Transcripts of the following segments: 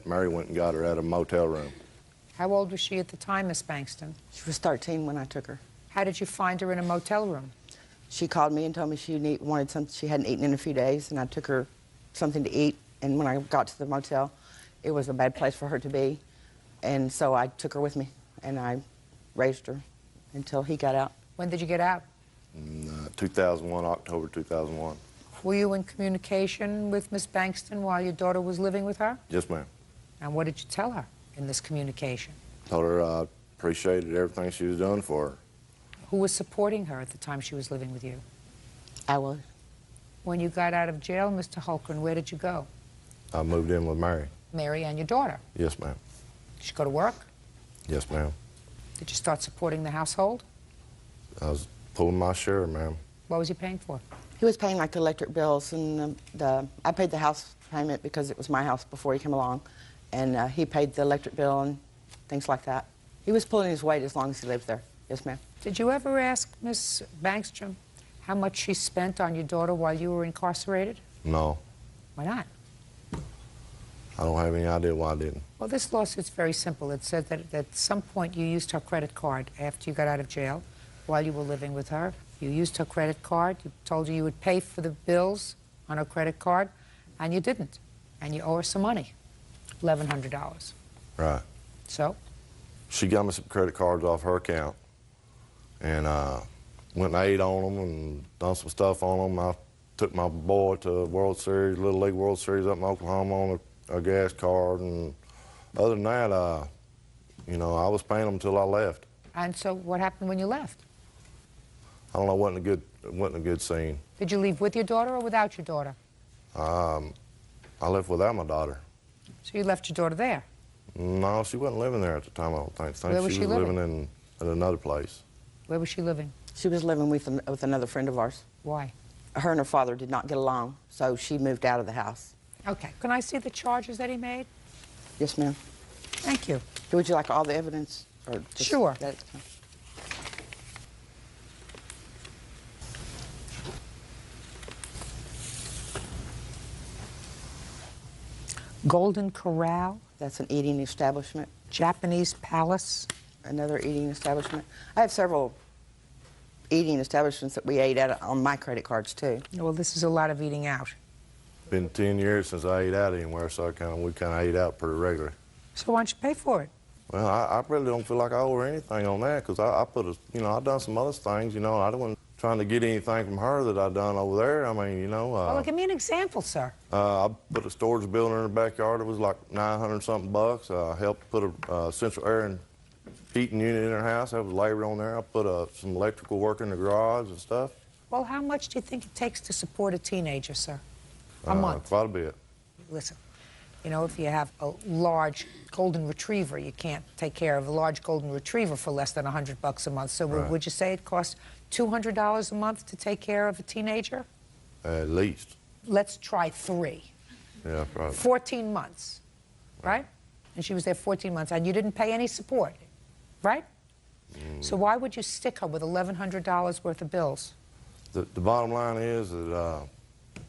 Mary went and got her out of a motel room. How old was she at the time, Miss Bankston? She was 13 when I took her. How did you find her in a motel room? She called me and told me she wanted something she hadn't eaten in a few days, and I took her something to eat. And when I got to the motel, it was a bad place for her to be. And so I took her with me, and I raised her until he got out. When did you get out? In 2001, October 2001. Were you in communication with Miss Bankston while your daughter was living with her? Yes, ma'am. And what did you tell her in this communication? Told her I appreciated everything she was doing for her. Who was supporting her at the time she was living with you? I was. When you got out of jail, Mr. Holgren, where did you go? I moved in with Mary. Mary and your daughter? Yes, ma'am. Did you go to work? Yes, ma'am. Did you start supporting the household? I was pulling my share, ma'am. What was he paying for? He was paying like the electric bills, and I paid the house payment because it was my house before he came along, and he paid the electric bill and things like that. He was pulling his weight as long as he lived there. Yes, ma'am. Did you ever ask Miss Bankstrom how much she spent on your daughter while you were incarcerated? No. Why not? I don't have any idea why I didn't. Well, this lawsuit's very simple. It said that at some point you used her credit card after you got out of jail while you were living with her. You used her credit card. You told her you would pay for the bills on her credit card, and you didn't. And you owe her some money, $1,100. Right. So? She got me some credit cards off her account, and went and ate on them and done some stuff on them. I took my boy to World Series, Little League World Series up in Oklahoma on a gas card, and other than that, you know, I was paying them until I left. And so what happened when you left? I don't know, it wasn't a good scene. Did you leave with your daughter or without your daughter? I left without my daughter. So you left your daughter there? No, she wasn't living there at the time, I don't think. Where was she living? Living in another place. Where was she living? She was living with another friend of ours. Why? Her and her father did not get along, so she moved out of the house. Okay. Can I see the charges that he made? Yes, ma'am. Thank you. Would you like all the evidence? Or just Sure. That? Golden Corral, That's an eating establishment. Japanese Palace. Another eating establishment. I have several eating establishments that we ate at on my credit cards, too. Well, this is a lot of eating out. Been 10 years since I ate out anywhere, so we kind of ate out pretty regularly. So why don't you pay for it? Well, I really don't feel like I owe her anything on that, because I done some other things, you know. I wasn't trying to get anything from her that I done over there. I mean, you know. Well, give me an example, sir. I put a storage building in the backyard. It was like $900-something bucks. I helped put a central air and heating unit in her house. That was labor on there. I put some electrical work in the garage and stuff. Well, how much do you think it takes to support a teenager, sir? A month? Quite a bit. Listen, you know, if you have a large golden retriever, you can't take care of a large golden retriever for less than $100 a month. So right. Would you say it costs $200 a month to take care of a teenager? At least. Let's try 3. Yeah, probably. 14 months, right? And she was there 14 months, and you didn't pay any support, right? So why would you stick her with $1,100 worth of bills? The bottom line is that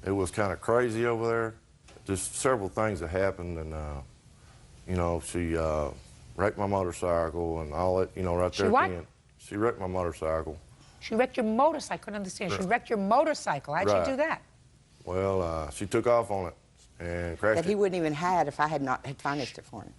it was kind of crazy over there. Just several things that happened, and you know, she wrecked my motorcycle and all that, you know, right there at the end. She wrecked my motorcycle. She wrecked your motorcycle? I couldn't understand. She wrecked your motorcycle. How'd she do that? Well, she took off on it and crashed it. That he wouldn't even had if I had not financed it for him.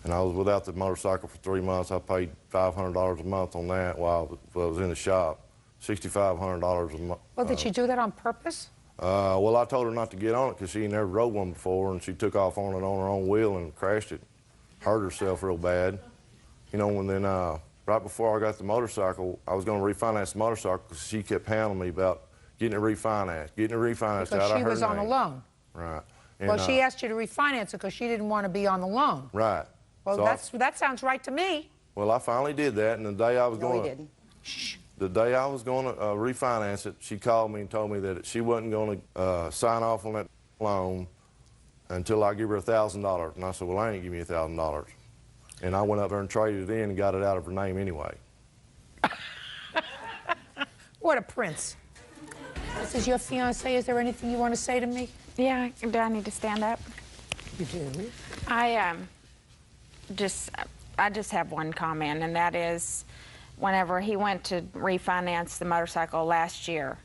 And I was without the motorcycle for 3 months. I paid $500 a month on that while I was in the shop. $6,500 a month. Well, did she do that on purpose? Well, I told her not to get on it because she never rode one before, and she took off on it on her own wheel and crashed it. Hurt herself real bad. You know, and then right before I got the motorcycle, I was going to refinance the motorcycle because she kept hounding me about getting it refinanced, Because out of her she was on a name. loan. Right. And, Well, she asked you to refinance it because she didn't want to be on the loan. Right. Well, So that sounds right to me. Well, I finally did that, and the day I was No, going he didn't. The day I was going to refinance it, she called me and told me that she wasn't going to sign off on that loan until I give her $1,000. And I said, well, I ain't give you $1,000. And I went up there and traded it in and got it out of her name anyway. What a prince. This is your fiancé. Is there anything you want to say to me? Yeah, do I need to stand up? You do? I just have one comment, and that is whenever he went to refinance the motorcycle last year,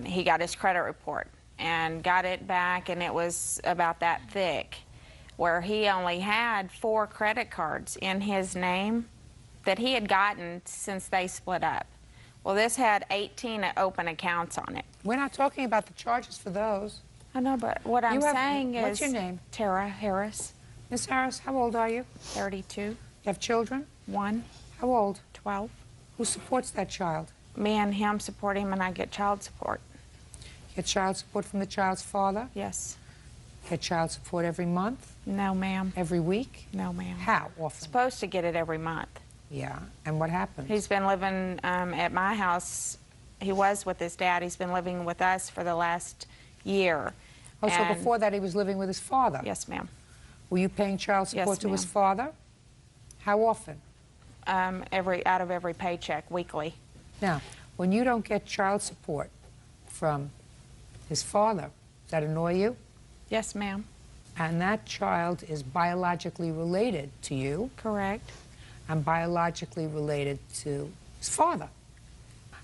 he got his credit report and got it back, and it was about that thick, where he only had 4 credit cards in his name that he had gotten since they split up. Well, this had 18 open accounts on it. We're not talking about the charges for those. I know, but what I'm saying is... What's your name? Tara Harris. Miss Harris, how old are you? 32. You have children? 1. How old? 12. Who supports that child? Me and him support him, and I get child support. You get child support from the child's father? Yes. You get child support every month? No, ma'am. Every week? No, ma'am. How often? Supposed to get it every month. Yeah, and what happens? He's been living at my house. He was with his dad. He's been living with us for the last year. Oh, so before that he was living with his father? Yes, ma'am. Were you paying child support Yes, to his ma'am. father? How often? Out of every paycheck, weekly. Now, when you don't get child support from his father, does that annoy you? Yes, ma'am. And that child is biologically related to you Correct. and biologically related to his father.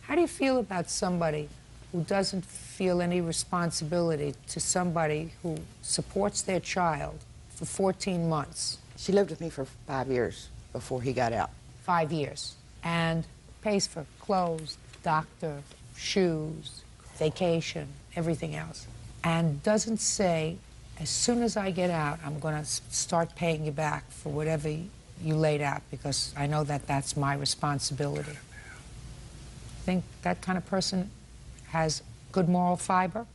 How do you feel about somebody who doesn't feel any responsibility to somebody who supports their child for 14 months, She lived with me for 5 years before he got out. 5 years, and pays for clothes, doctor, shoes, vacation, everything else, and doesn't say, as soon as I get out, I'm going to start paying you back for whatever you laid out because I know that that's my responsibility? Think that kind of person has good moral fiber?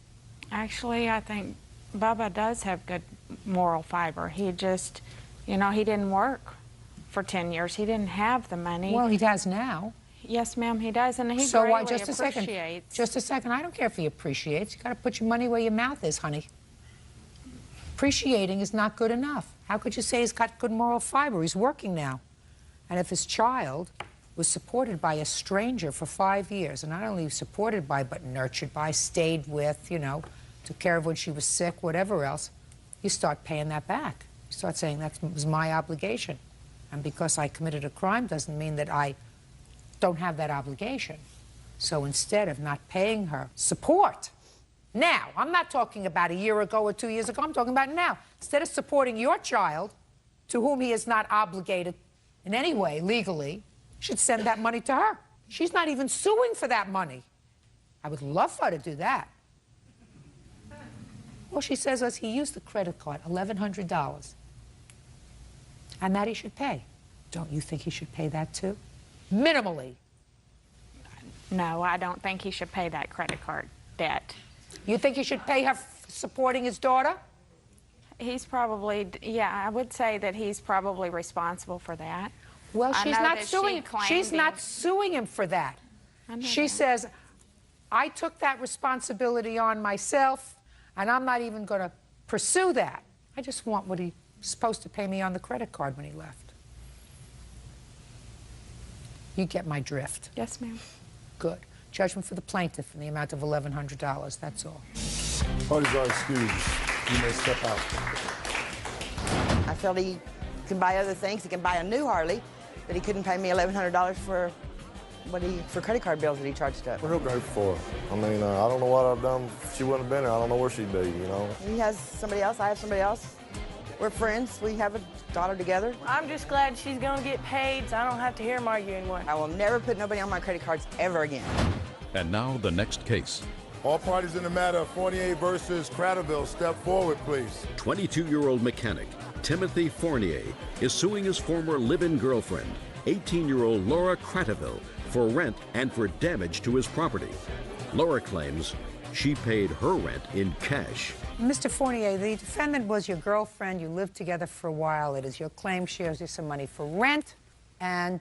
Actually, I think Bubba does have good moral fiber. He just, you know, he didn't work for 10 years. He didn't have the money. Well, he does now. Yes, ma'am, he does, and he So greatly just a second. appreciates. Just a second. I don't care if he appreciates. You got to put your money where your mouth is, honey. Appreciating is not good enough. How could you say he's got good moral fiber? He's working now. And if his child was supported by a stranger for 5 years, and not only supported by, but nurtured by, stayed with, you know, took care of when she was sick, whatever else, you start paying that back. You start saying that was my obligation. And because I committed a crime doesn't mean that I don't have that obligation. So instead of not paying her support, now, I'm not talking about a year ago or 2 years ago, I'm talking about now. Instead of supporting your child, to whom he is not obligated in any way legally, you should send that money to her. She's not even suing for that money. I would love for her to do that. All she says was he used the credit card, $1,100, and that he should pay. Don't you think he should pay that too? Minimally. No, I don't think he should pay that credit card debt. You think he should pay her for supporting his daughter? He's probably, yeah, I would say that he's probably responsible for that. Well, I she's know not that suing she him. claimed She's not he- suing him for that. I know She that. says, I took that responsibility on myself, and I'm not even going to pursue that. I just want what he's supposed to pay me on the credit card when he left. You get my drift. Yes, ma'am. Good. Judgment for the plaintiff in the amount of $1,100. That's all. Parties are excused. You may step out. I felt he can buy other things. He can buy a new Harley, but he couldn't pay me $1,100 for credit card bills that he charged up. What he'll go for? I mean, I don't know what I've done. If she wouldn't have been here, I don't know where she'd be, you know? He has somebody else. I have somebody else. We're friends. We have a daughter together. I'm just glad she's gonna get paid so I don't have to hear him argue anymore. I will never put nobody on my credit cards ever again. And now the next case. All parties in the matter of Fournier versus Cratterville, step forward, please. 22-year-old mechanic Timothy Fournier is suing his former live-in girlfriend, 18-year-old Laura Cratterville, for rent and for damage to his property. Laura claims she paid her rent in cash. Mr. Fournier, the defendant was your girlfriend. You lived together for a while. It is your claim she owes you some money for rent and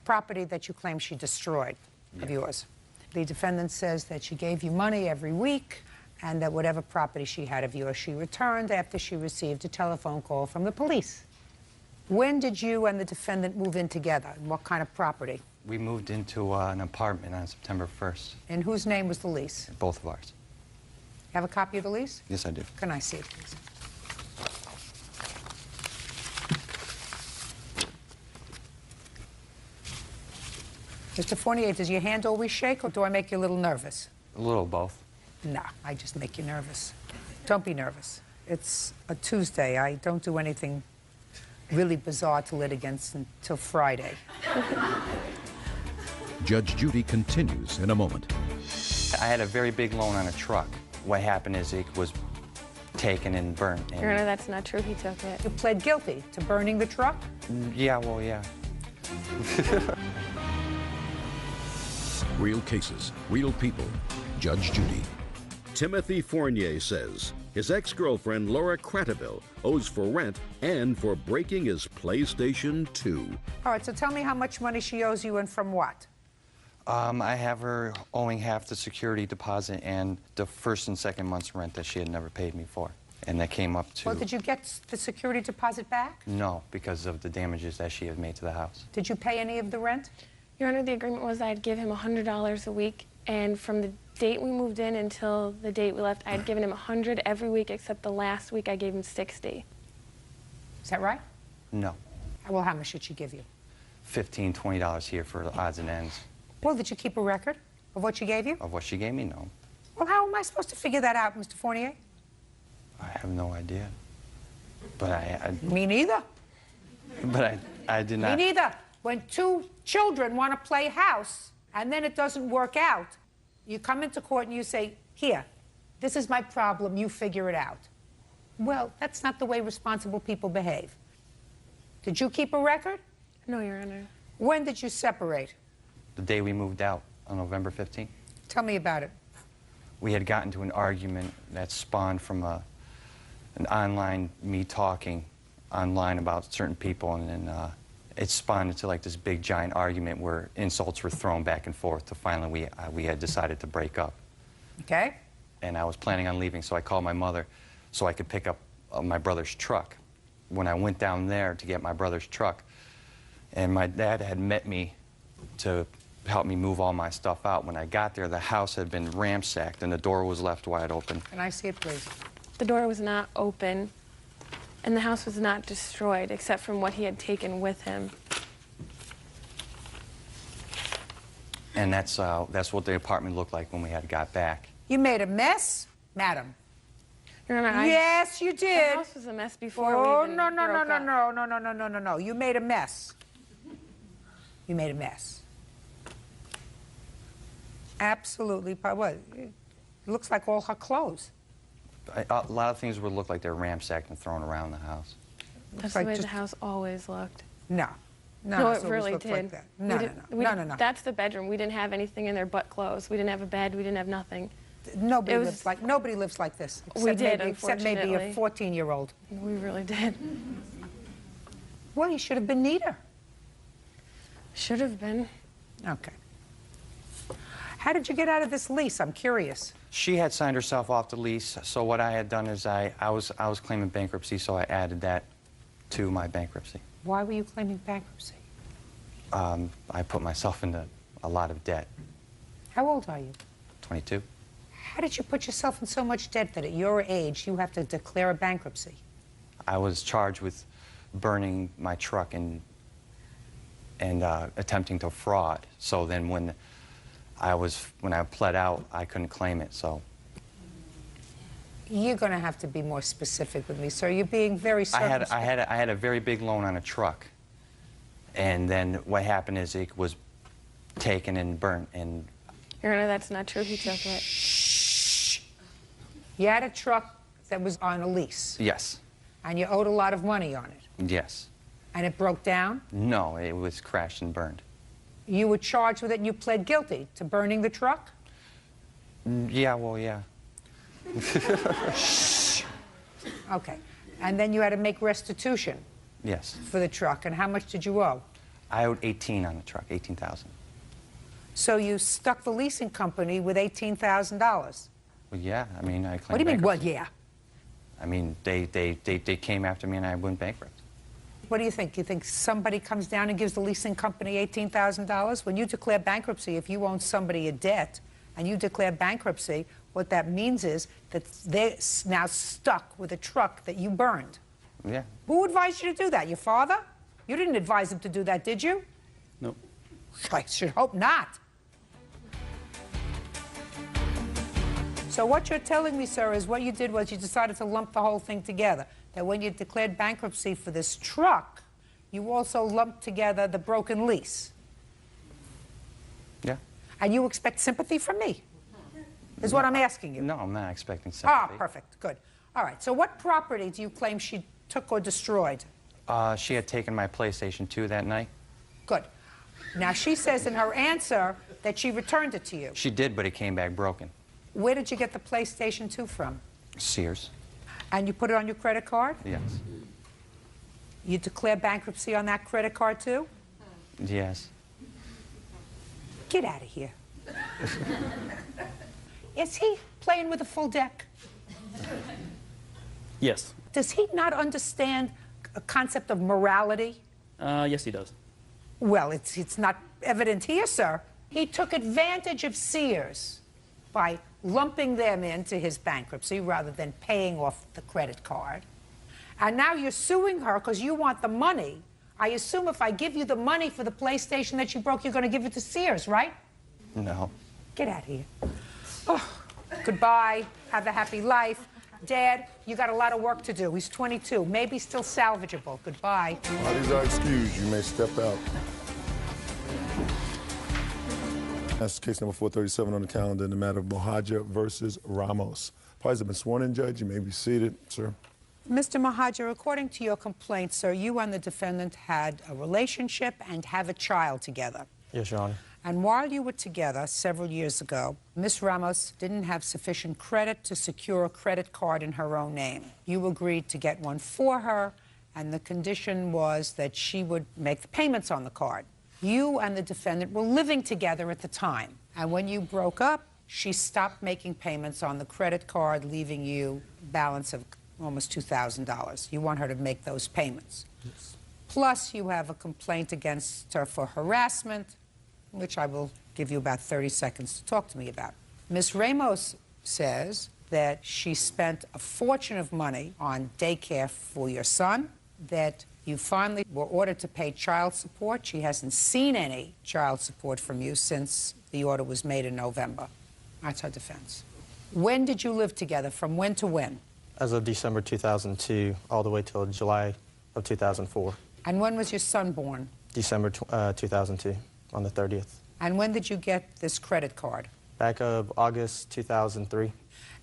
property that you claim she destroyed of yours. The defendant says that she gave you money every week and that whatever property she had of yours she returned after she received a telephone call from the police. When did you and the defendant move in together? And what kind of property? We moved into an apartment on September 1st, In whose name was the lease? both of ours. Have a copy of the lease? Yes, I do. Can I see it, please? Mr. Fournier, does your hand always shake, or do I make you a little nervous? A little both. No, I just make you nervous. Don't be nervous. It's a Tuesday. I don't do anything really bizarre to litigants until Friday. Judge Judy continues in a moment. I had a very big loan on a truck. What happened is it was taken and burnt. Your Honor, that's not true. He took it. You pled guilty to burning the truck? Yeah, well, yeah. Real cases, real people. Judge Judy. Timothy Fournier says his ex-girlfriend Laura Crateville owes for rent and for breaking his PlayStation 2. All right, so tell me how much money she owes you and from what? I have her owing half the security deposit and the first and second month's rent that she had never paid me for. And that came up to... Well, did you get the security deposit back? No, because of the damages that she had made to the house. Did you pay any of the rent? Your Honor, the agreement was I'd give him $100 a week, and from the date we moved in until the date we left, I'd given him $100 every week, except the last week I gave him $60. Is that right? No. Well, how much should she give you? $15, $20 here for the odds and ends. Well, did you keep a record of what she gave you? Of what she gave me, no. Well, how am I supposed to figure that out, Mr. Fournier? I have no idea. But Me neither. I did not... Me neither. When two children want to play house and then it doesn't work out, you come into court and you say, here, this is my problem, you figure it out. Well, that's not the way responsible people behave. Did you keep a record? No, Your Honor. When did you separate? The day we moved out, on November 15th. Tell me about it. We had gotten to an argument that spawned from an online, me talking online about certain people, and then it spawned into like this big giant argument where insults were thrown back and forth till finally we had decided to break up. Okay. And I was planning on leaving, so I called my mother so I could pick up my brother's truck. When I went down there to get my brother's truck, and my dad had met me to help me move all my stuff out. When I got there, the house had been ransacked and the door was left wide open. Can I see it, please? The door was not open, and the house was not destroyed, except from what he had taken with him. And that's what the apartment looked like when we had got back. You made a mess, madam. Your Honor, Yes, you the did. house was a mess before Oh, we even no, no, no, broke no, up. no. You made a mess. You made a mess. Absolutely. What? It looks like all her clothes. A lot of things would look like they're ransacked and thrown around the house. That's like the way just- the house always looked. No. No, it's it always really looked did. like that. No, no. That's the bedroom. We didn't have anything in there but clothes. We didn't have a bed. We didn't have nothing. Nobody It was- lives like this. We did, Except maybe a unfortunately. 14-year-old. We really did. Well, you should have been neater. Should have been. Okay. How did you get out of this lease? I'm curious. She had signed herself off the lease, so what I had done is I was claiming bankruptcy, so I added that to my bankruptcy. Why were you claiming bankruptcy? I put myself into a lot of debt. How old are you? 22. How did you put yourself in so much debt that at your age you have to declare a bankruptcy? I was charged with burning my truck and attempting to fraud. So then when I pled out, I couldn't claim it. So You're going to have to be more specific with me, sir. You're being very circumspect. I had a very big loan on a truck, and then what happened is it was taken and burnt. And Your Honor, that's not true. He took it. You had a truck that was on a lease, yes, and you owed a lot of money on it, yes, and it broke down. no, it was crashed and burned. You were charged with it, and you pled guilty to burning the truck? Yeah, well, yeah. Okay. And then you had to make restitution Yes. for the truck, and how much did you owe? I owed 18 on the truck, 18,000. So you stuck the leasing company with $18,000. Well, yeah, I mean, I claimed What do you mean, well, bankruptcy. yeah? I mean, they came after me and I went bankrupt. What do you think? You think somebody comes down and gives the leasing company $18,000? When you declare bankruptcy, if you own somebody a debt and you declare bankruptcy, what that means is that they're now stuck with a truck that you burned. Yeah. Who advised you to do that? Your father? You didn't advise him to do that, did you? Nope. I should hope not. So what you're telling me, sir, is what you did was you decided to lump the whole thing together. That when you declared bankruptcy for this truck, you also lumped together the broken lease. Yeah. And you expect sympathy from me, is what I'm asking you. No, I'm not expecting sympathy. Ah, perfect, good. All right, so what property do you claim she took or destroyed? She had taken my PlayStation 2 that night. Good. Now, she says in her answer that she returned it to you. She did, but it came back broken. Where did you get the PlayStation 2 from? Sears. And you put it on your credit card? Yes. You declare bankruptcy on that credit card, too? Yes. Get out of here. Is he playing with a full deck? Yes. Does he not understand a concept of morality? Yes, he does. Well, it's not evident here, sir. He took advantage of Sears by lumping them into his bankruptcy rather than paying off the credit card. And now you're suing her because you want the money. I assume if I give you the money for the PlayStation that you broke, you're going to give it to Sears, right? No. Get out of here. Oh, goodbye. Have a happy life. Dad, you got a lot of work to do. He's 22, maybe still salvageable. Goodbye. While these are excused, you may step out. That's case number 437 on the calendar in the matter of Mohajer versus Ramos. Parties have been sworn in, Judge. You may be seated, sir. Mr. Mohajer, according to your complaint, sir, you and the defendant had a relationship and have a child together. Yes, Your Honor. And while you were together several years ago, Miss Ramos didn't have sufficient credit to secure a credit card in her own name. You agreed to get one for her, and the condition was that she would make the payments on the card. You and the defendant were living together at the time, and when you broke up, she stopped making payments on the credit card, leaving you a balance of almost $2,000. You want her to make those payments. Yes. Plus, you have a complaint against her for harassment, which I will give you about 30 seconds to talk to me about. Ms. Ramos says that she spent a fortune of money on daycare for your son, that you finally were ordered to pay child support. She hasn't seen any child support from you since the order was made in November. That's her defense. When did you live together? From when to when? As of December 2002, all the way till July of 2004. And when was your son born? December 2002, on the 30th. And when did you get this credit card? Back of August 2003.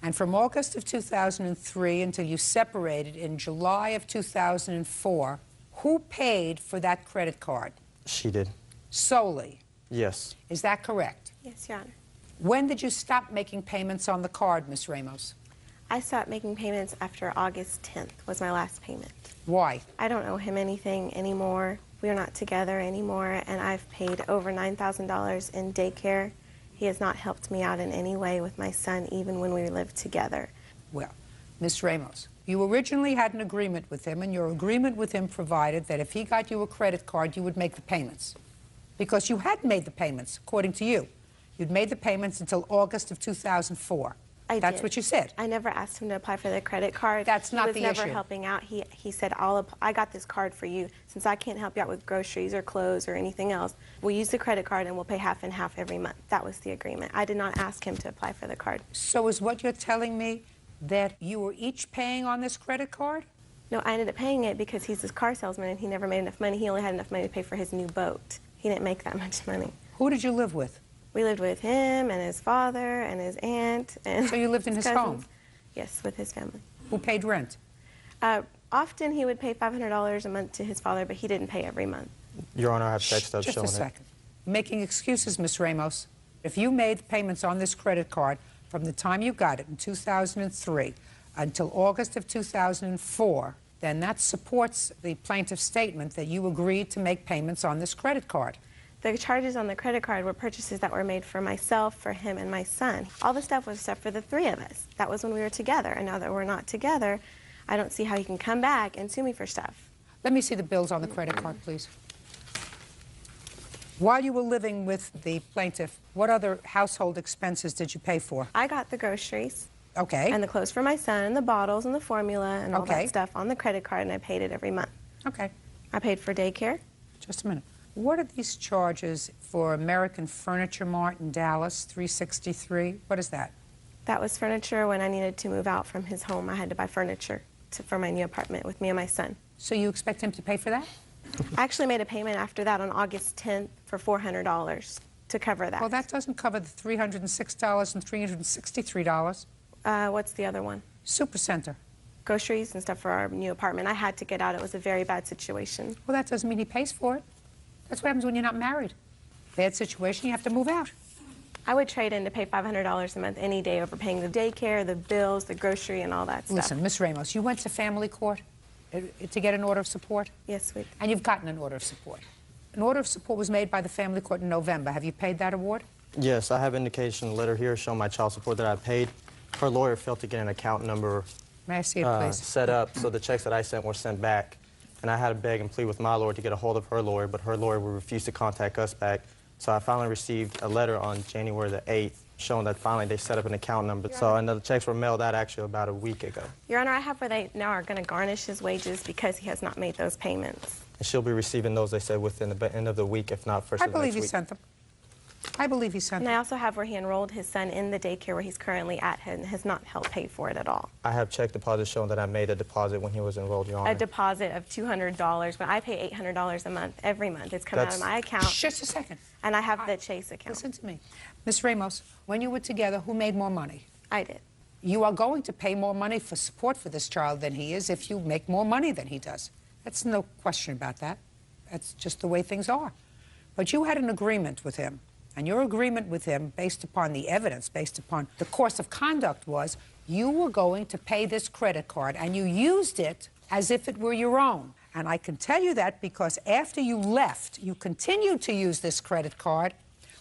And from August of 2003 until you separated in July of 2004, who paid for that credit card? She did. Solely. Yes. Is that correct? Yes, Your Honor. When did you stop making payments on the card, Ms. Ramos? I stopped making payments after August 10th was my last payment. Why? I don't owe him anything anymore. We are not together anymore, and I've paid over $9,000 in daycare. He has not helped me out in any way with my son, even when we lived together. Well, Ms. Ramos, you originally had an agreement with him, and your agreement with him provided that if he got you a credit card, you would make the payments. Because you had made the payments, according to you. You'd made the payments until August of 2004. That's did. what you said. I never asked him to apply for the credit card. That's not the He was never issue. helping out. He said, I got this card for you. Since I can't help you out with groceries or clothes or anything else, we'll use the credit card and we'll pay half and half every month. That was the agreement. I did not ask him to apply for the card. So is what you're telling me that you were each paying on this credit card? No, I ended up paying it because he's this car salesman and he never made enough money. He only had enough money to pay for his new boat. He didn't make that much money. Who did you live with? We lived with him and his father and his aunt. And So you lived in his cousins. home? Yes, with his family. Who paid rent? Often he would pay $500 a month to his father, but he didn't pay every month. Your Honor, I have text Just showing a it. second. Making excuses, Ms. Ramos. If you made payments on this credit card from the time you got it in 2003 until August of 2004, then that supports the plaintiff's statement that you agreed to make payments on this credit card. The charges on the credit card were purchases that were made for myself, for him, and my son. All the stuff was stuff for the three of us. That was when we were together, and now that we're not together, I don't see how he can come back and sue me for stuff. Let me see the bills on the credit card, please. While you were living with the plaintiff, what other household expenses did you pay for? I got the groceries. Okay. And the clothes for my son, and the bottles, and the formula, and all Okay. that stuff on the credit card, and I paid it every month. Okay. I paid for daycare. Just a minute. What are these charges for American Furniture Mart in Dallas, 363? What is that? That was furniture when I needed to move out from his home. I had to buy furniture for my new apartment with me and my son. So you expect him to pay for that? I actually made a payment after that on August 10th for $400 to cover that. Well, that doesn't cover the $306 and $363. What's the other one? Supercenter. Groceries and stuff for our new apartment. I had to get out. It was a very bad situation. Well, that doesn't mean he pays for it. That's what happens when you're not married. Bad situation, you have to move out. I would trade in to pay $500 a month any day over paying the daycare, the bills, the grocery, and all that stuff. Listen, Miss Ramos, you went to family court to get an order of support? Yes, we did. And you've gotten an order of support. An order of support was made by the family court in November. Have you paid that award? Yes, I have indication letter here showing my child support that I paid. Her lawyer failed to get an account number May I see it, please? set up, so the checks that I sent were sent back. And I had to beg and plead with my lawyer to get a hold of her lawyer, but her lawyer would refuse to contact us back. So I finally received a letter on January the 8th showing that finally they set up an account number. So and the checks were mailed out actually about a week ago. Your Honor, I have where they now are going to garnish his wages because he has not made those payments. And she'll be receiving those, they said, within the end of the week, if not first I of the next believe he week. sent them. I believe he sent And them. I also have where he enrolled his son in the daycare where he's currently at and has not helped pay for it at all. I have check deposits showing that I made a deposit when he was enrolled, Your Honor. A deposit of $200, but I pay $800 a month, every month. It's come out of my account. Just a second. And I have the Chase account. Listen to me. Miss Ramos, when you were together, who made more money? I did. You are going to pay more money for support for this child than he is if you make more money than he does. That's no question about that. That's just the way things are. But you had an agreement with him, and your agreement with him, based upon the evidence, based upon the course of conduct, was you were going to pay this credit card, and you used it as if it were your own. And I can tell you that because after you left, you continued to use this credit card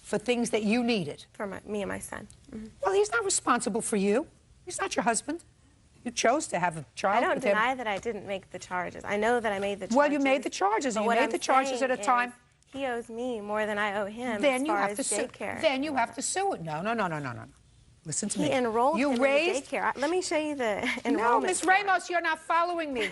for things that you needed. For me and my son. Mm-hmm. Well, he's not responsible for you. He's not your husband. You chose to have a child I don't with him. deny that I didn't make the charges. I know that I made the charges. Well, you made the charges. But You what made I'm the charges at a saying time. is he owes me more than I owe him Then as you far have as to sue. daycare. Then you have to sue it. No. Listen to me. He enrolled him in the raised. daycare. Let me show you the No, enrollment. Miss form. Ramos, you're not following me.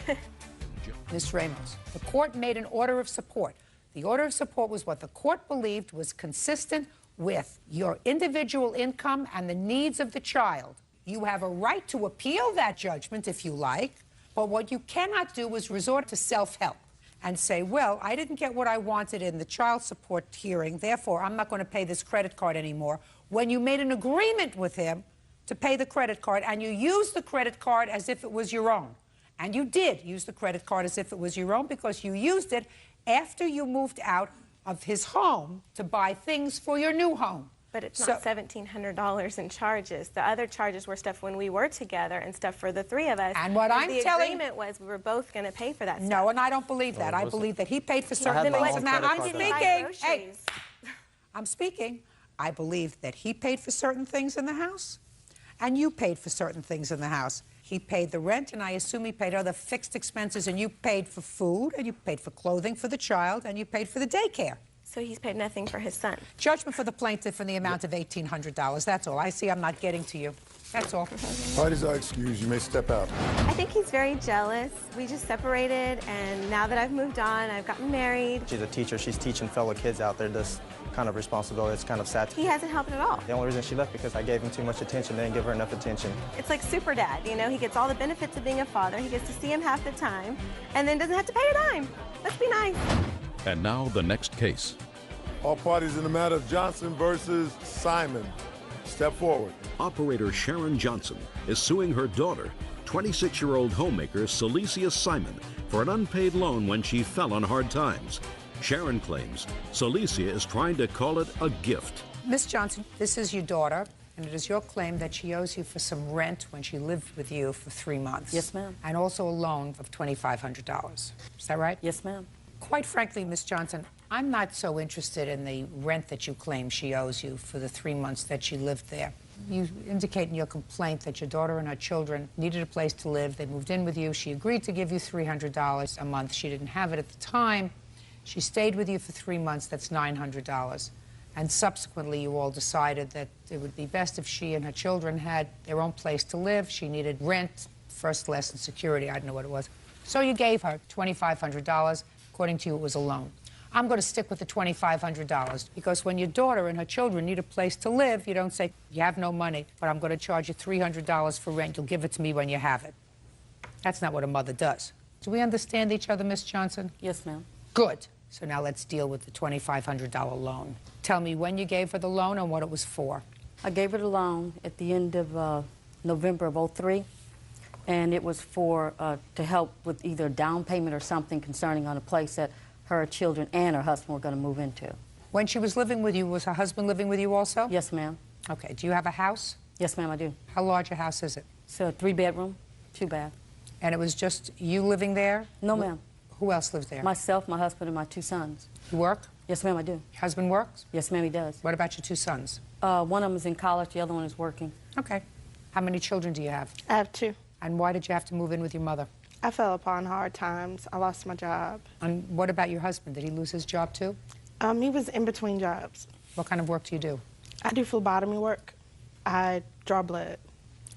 Miss Ramos, the court made an order of support. The order of support was what the court believed was consistent with your individual income and the needs of the child. You have a right to appeal that judgment if you like, but what you cannot do is resort to self-help and say, well, I didn't get what I wanted in the child support hearing, therefore I'm not going to pay this credit card anymore, when you made an agreement with him to pay the credit card and you used the credit card as if it was your own. And you did use the credit card as if it was your own because you used it after you moved out of his home to buy things for your new home. But it's not $1,700 in charges. The other charges were stuff when we were together and stuff for the three of us. And what I'm the telling agreement was we were both going to pay for that stuff. No, and I don't believe that. I believe that he paid for certain my things. own Now, credit I'm card speaking. Groceries. Hey, I'm speaking. I believe that he paid for certain things in the house, and you paid for certain things in the house. He paid the rent, and I assume he paid other fixed expenses, and you paid for food, and you paid for clothing for the child, and you paid for the daycare. So he's paid nothing for his son. Judgment for the plaintiff in the amount of $1,800. That's all. I see I'm not getting to you. That's all. Parties are excused. You may step out. I think he's very jealous. We just separated, and now that I've moved on, I've gotten married. She's a teacher. She's teaching fellow kids out there this kind of responsibility. It's kind of sad. He hasn't helped at all. The only reason she left because I gave him too much attention, didn't give her enough attention. It's like super dad, you know? He gets all the benefits of being a father. He gets to see him half the time, and then doesn't have to pay a dime. Let's be nice. And now the next case. All parties in the matter of Johnson versus Simon. Step forward. Operator Sharon Johnson is suing her daughter, 26-year-old homemaker Celicia Simon, for an unpaid loan when she fell on hard times. Sharon claims Celicia is trying to call it a gift. Miss Johnson, this is your daughter, and it is your claim that she owes you for some rent when she lived with you for 3 months. Yes, ma'am. And also a loan of $2,500. Is that right? Yes, ma'am. Quite frankly, Miss Johnson, I'm not so interested in the rent that you claim she owes you for the 3 months that she lived there. You indicate in your complaint that your daughter and her children needed a place to live. They moved in with you. She agreed to give you $300 a month. She didn't have it at the time. She stayed with you for 3 months. That's $900. And subsequently, you all decided that it would be best if she and her children had their own place to live. She needed rent, first, last, and security. I don't know what it was. So you gave her $2,500. According to you, it was a loan. I'm going to stick with the $2,500 because when your daughter and her children need a place to live, you don't say, you have no money, but I'm going to charge you $300 for rent. You'll give it to me when you have it. That's not what a mother does. Do we understand each other, Miss Johnson? Yes, ma'am. Good. So now let's deal with the $2,500 loan. Tell me when you gave her the loan and what it was for. I gave her the loan at the end of November of '03, and it was for to help with either down payment or something concerning on a place that her children and her husband were going to move into. When she was living with you, was her husband living with you also? Yes, ma'am. Okay. Do you have a house? Yes, ma'am, I do. How large a house is it? It's a 3-bedroom, 2-bath. And it was just you living there? No, ma'am. Who else lives there? Myself, my husband, and my 2 sons. You work? Yes, ma'am, I do. Your husband works? Yes, ma'am, he does. What about your 2 sons? One of them is in college, the other one is working. Okay. How many children do you have? I have 2. And why did you have to move in with your mother? I fell upon hard times. I lost my job. And what about your husband? Did he lose his job too? He was in between jobs. What kind of work do you do? I do phlebotomy work. I draw blood.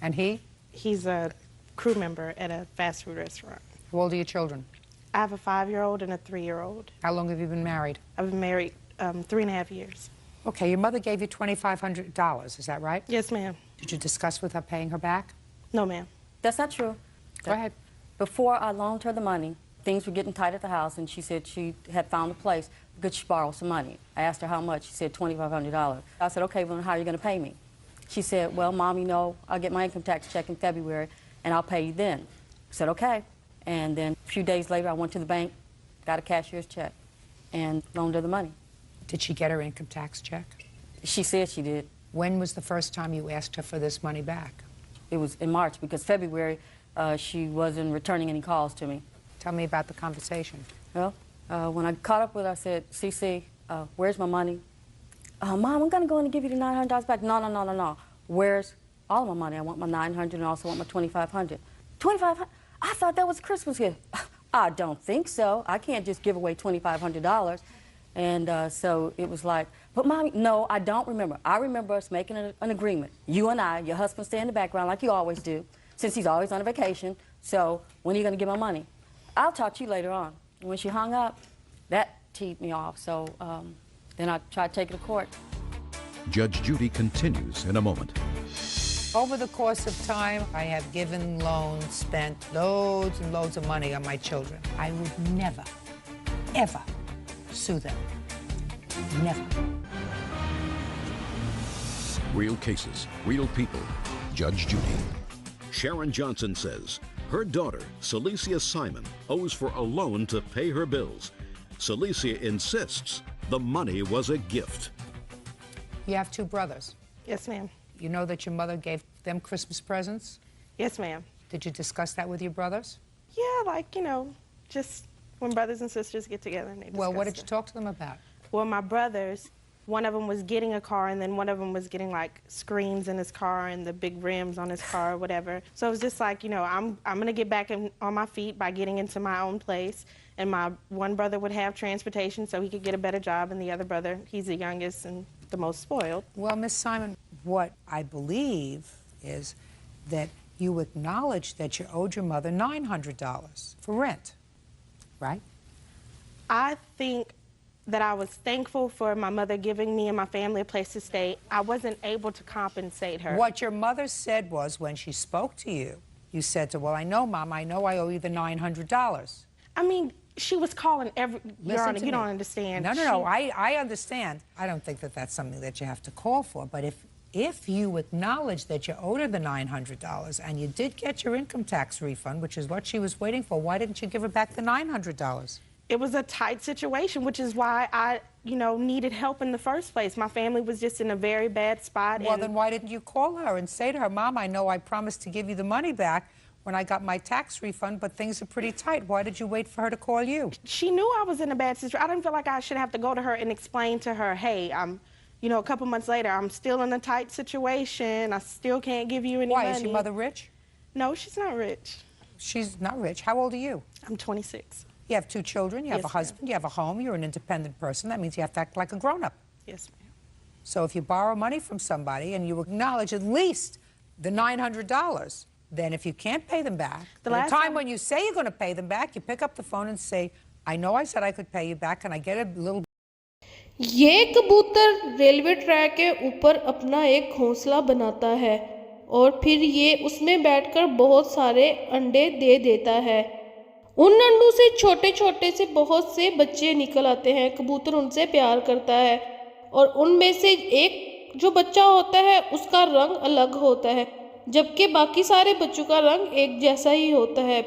And he? He's a crew member at a fast food restaurant. How old are your children? I have a 5-year-old and a 3-year-old. How long have you been married? I've been married 3.5 years. Okay, your mother gave you $2,500, is that right? Yes, ma'am. Did you discuss with her paying her back? No, ma'am. That's not true. Go ahead. Before I loaned her the money, things were getting tight at the house, and she said she had found a place. Could she borrow some money? I asked her how much. She said $2,500. I said, okay, well, how are you going to pay me? She said, well, Mom, you know, I'll get my income tax check in February, and I'll pay you then. I said, okay. And then a few days later, I went to the bank, got a cashier's check, and loaned her the money. Did she get her income tax check? She said she did. When was the first time you asked her for this money back? It was in March, because February, she wasn't returning any calls to me. Tell me about the conversation. Well, when I caught up with her, I said, CC, where's my money? Mom, I'm going to go in and give you the $900 back. No. Where's all of my money? I want my $900 and also want my $2,500. $2,500? I thought that was a Christmas gift. I don't think so. I can't just give away $2,500. And so it was like, but Mommy, no, I don't remember. I remember us making an agreement. You and I, your husband stay in the background like you always do, since he's always on a vacation. So when are you going to get my money? I'll talk to you later on. And when she hung up, that teed me off. So then I tried to take it to court. Judge Judy continues in a moment. Over the course of time, I have given loans, spent loads and loads of money on my children. I would never, ever sue them. Never. Real cases, real people. Judge Judy. Sharon Johnson says her daughter, Celicia Simon, owes for a loan to pay her bills. Celicia insists the money was a gift. You have 2 brothers. Yes, ma'am. You know that your mother gave them Christmas presents? Yes, ma'am. Did you discuss that with your brothers? Yeah, like, you know, just when brothers and sisters get together and they discuss Well, what did you it. talk to them about? Well, my brothers, one of them was getting a car, and then one of them was getting like screens in his car and the big rims on his car or whatever. So it was just like, you know, I'm gonna get back on my feet by getting into my own place. And my one brother would have transportation so he could get a better job, and the other brother, he's the youngest and the most spoiled. Well, Miss Simon, what I believe is that you acknowledged that you owed your mother $900 for rent, right? I think that I was thankful for my mother giving me and my family a place to stay. I wasn't able to compensate her. What your mother said was, when she spoke to you, you said to her, well, I know, Mom, I know I owe you the $900. I mean, she was calling every... Your Honor, to you me. don't understand. No, I understand. I don't think that that's something that you have to call for, but if you acknowledge that you owed her the $900 and you did get your income tax refund, which is what she was waiting for, why didn't you give her back the $900? It was a tight situation, which is why I, you know, needed help in the first place. My family was just in a very bad spot. Well, then why didn't you call her and say to her, Mom, I know I promised to give you the money back when I got my tax refund, but things are pretty tight. Why did you wait for her to call you? She knew I was in a bad situation. I didn't feel like I should have to go to her and explain to her, hey, you know, a couple months later, I'm still in a tight situation. I still can't give you any money. Why, is your mother rich? No, she's not rich. She's not rich. How old are you? I'm 26. You have 2 children, you have Yes, a husband, you have a home, you're an independent person. That means you have to act like a grown-up. Yes, ma'am. So if you borrow money from somebody and you acknowledge at least the $900, then if you can't pay them back, the time when you say you're going to pay them back, you pick up the phone and say, I know I said I could pay you back, and I get a little. ये कबूतर railway track के ऊपर अपना एक घोंसला बनाता है और फिर ये उसमें बैठकर बहुत सारे अंडे दे देता है। उन अंडों से छोटे छोटे से बहुत से बच्चे निकल आते हैं। कबूतर उनसे प्यार करता है और उनमें से एक जो बच्चा होता है उसका रंग अलग होता है, जबकि बाकी सारे बच्चों का रंग एक जैसा ही होता है।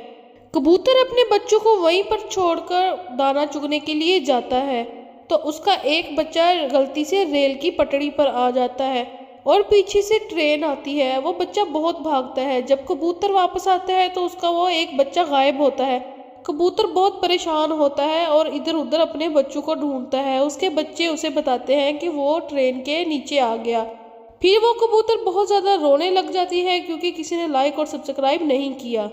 कबूतर अपने बच्चों को वहीं पर छोड़कर दाना चुगने के लिए जाता है, तो उसका एक बच्चा गलती से रेल की पटड़ी पर आ जाता है और पीछे से ट्रेन आती है। वो बच्चा बहुत भागता है। जब कबूतर वापस आता है तो उसका वो एक बच्चा गायब होता है। कबूतर बहुत परेशान होता है और इधर उधर अपने बच्चों को ढूंढता है। उसके बच्चे उसे बताते हैं कि वो ट्रेन के नीचे आ गया। फिर वो कबूतर बहुत ज़्यादा रोने लग जाती है क्योंकि किसी ने लाइक और सब्सक्राइब नहीं किया।